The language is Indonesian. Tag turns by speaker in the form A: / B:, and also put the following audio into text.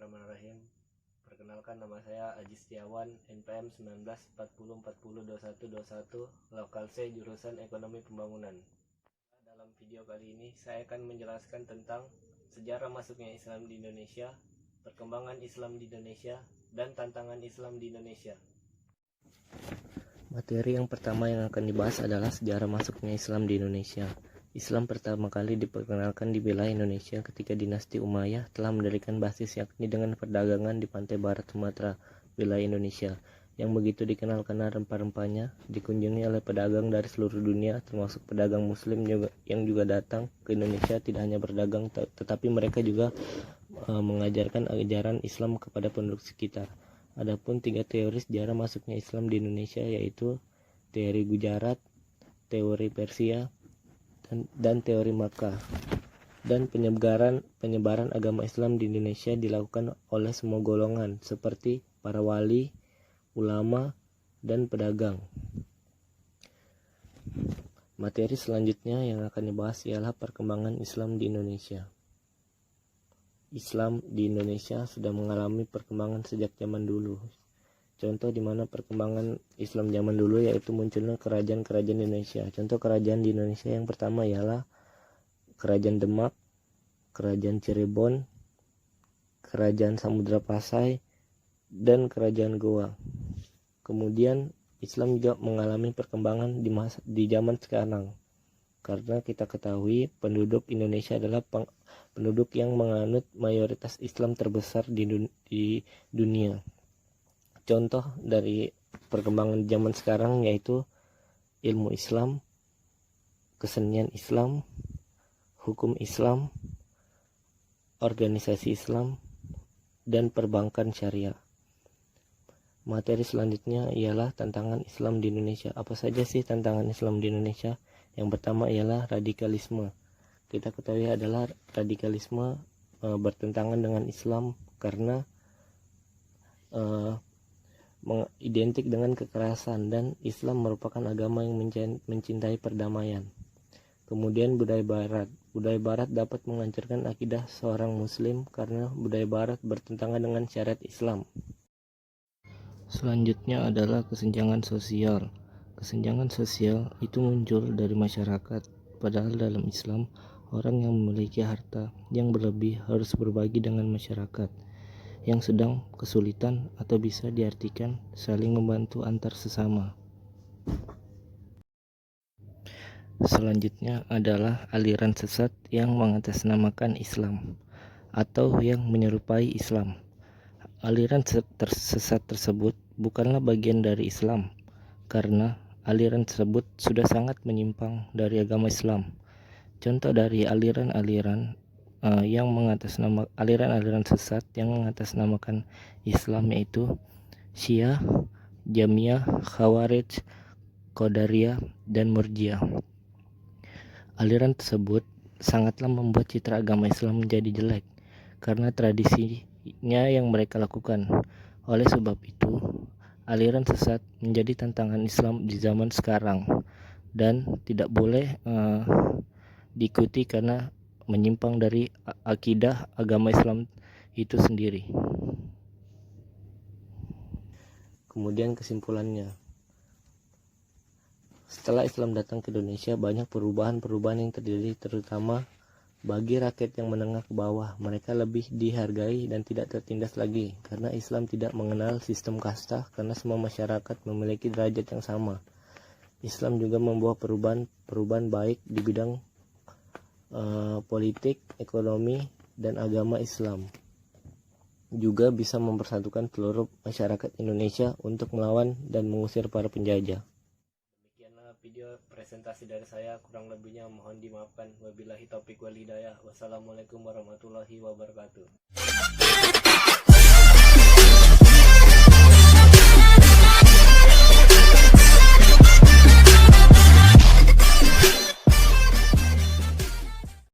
A: Bismillahirrahmanirrahim. Perkenalkan, nama saya Aji Setiawan, NPM 1940402121, lokal C, jurusan Ekonomi Pembangunan. Dalam video kali ini saya akan menjelaskan tentang sejarah masuknya Islam di Indonesia, perkembangan Islam di Indonesia, dan tantangan Islam di Indonesia. Materi yang pertama yang akan dibahas adalah sejarah masuknya Islam di Indonesia. Islam pertama kali diperkenalkan di wilayah Indonesia ketika dinasti Umayyah telah mendirikan basis yakni dengan perdagangan di pantai barat Sumatera, wilayah Indonesia, yang begitu dikenal karena rempah-rempahnya dikunjungi oleh pedagang dari seluruh dunia, termasuk pedagang muslim yang juga datang ke Indonesia tidak hanya berdagang, tetapi mereka juga mengajarkan ajaran Islam kepada penduduk sekitar. Adapun 3 teori sejarah masuknya Islam di Indonesia yaitu teori Gujarat, teori Persia, dan teori Makkah. Dan penyebaran agama Islam di Indonesia dilakukan oleh semua golongan seperti para wali, ulama, dan pedagang. Materi selanjutnya yang akan dibahas ialah perkembangan Islam di Indonesia. Islam di Indonesia sudah mengalami perkembangan sejak zaman dulu. Contoh di mana perkembangan Islam zaman dulu yaitu munculnya kerajaan-kerajaan Indonesia. Contoh kerajaan di Indonesia yang pertama ialah Kerajaan Demak, Kerajaan Cirebon, Kerajaan Samudra Pasai, dan Kerajaan Goa. Kemudian Islam juga mengalami perkembangan di zaman sekarang. Karena kita ketahui penduduk Indonesia adalah penduduk yang menganut mayoritas Islam terbesar di dunia. Contoh dari perkembangan zaman sekarang yaitu ilmu Islam, kesenian Islam, hukum Islam, organisasi Islam, dan perbankan syariah. Materi selanjutnya ialah tantangan Islam di Indonesia. Apa saja sih tantangan Islam di Indonesia? Yang pertama ialah radikalisme. Kita ketahui adalah radikalisme bertentangan dengan Islam karena identik dengan kekerasan, dan Islam merupakan agama yang mencintai perdamaian. Kemudian budaya barat dapat menghancurkan akidah seorang muslim karena budaya barat bertentangan dengan syariat Islam. Selanjutnya adalah kesenjangan sosial. Kesenjangan sosial itu muncul dari masyarakat, padahal dalam Islam orang yang memiliki harta yang berlebih harus berbagi dengan masyarakat yang sedang kesulitan, atau bisa diartikan saling membantu antar sesama. Selanjutnya adalah aliran sesat yang mengatasnamakan Islam atau yang menyerupai Islam. Aliran sesat tersebut bukanlah bagian dari Islam karena aliran tersebut sudah sangat menyimpang dari agama Islam. Contoh dari aliran-aliran aliran sesat yang mengatasnamakan Islam yaitu Syiah, Jamiyah, Khawarij, Qadariyah, dan Murji'ah. Aliran tersebut sangatlah membuat citra agama Islam menjadi jelek karena tradisinya yang mereka lakukan. Oleh sebab itu, aliran sesat menjadi tantangan Islam di zaman sekarang dan tidak boleh diikuti karena menyimpang dari akidah agama Islam itu sendiri. Kemudian kesimpulannya, setelah Islam datang ke Indonesia, banyak perubahan-perubahan yang terjadi, terutama bagi rakyat yang menengah ke bawah. Mereka lebih dihargai dan tidak tertindas lagi karena Islam tidak mengenal sistem kasta, karena semua masyarakat memiliki derajat yang sama. Islam juga membawa perubahan baik di bidang politik, ekonomi, dan agama. Islam juga bisa mempersatukan seluruh masyarakat Indonesia untuk melawan dan mengusir para penjajah. Demikianlah video presentasi dari saya, kurang lebihnya mohon dimaafkan. Wabillahi taufiq wal hidayah. Wassalamualaikum warahmatullahi wabarakatuh.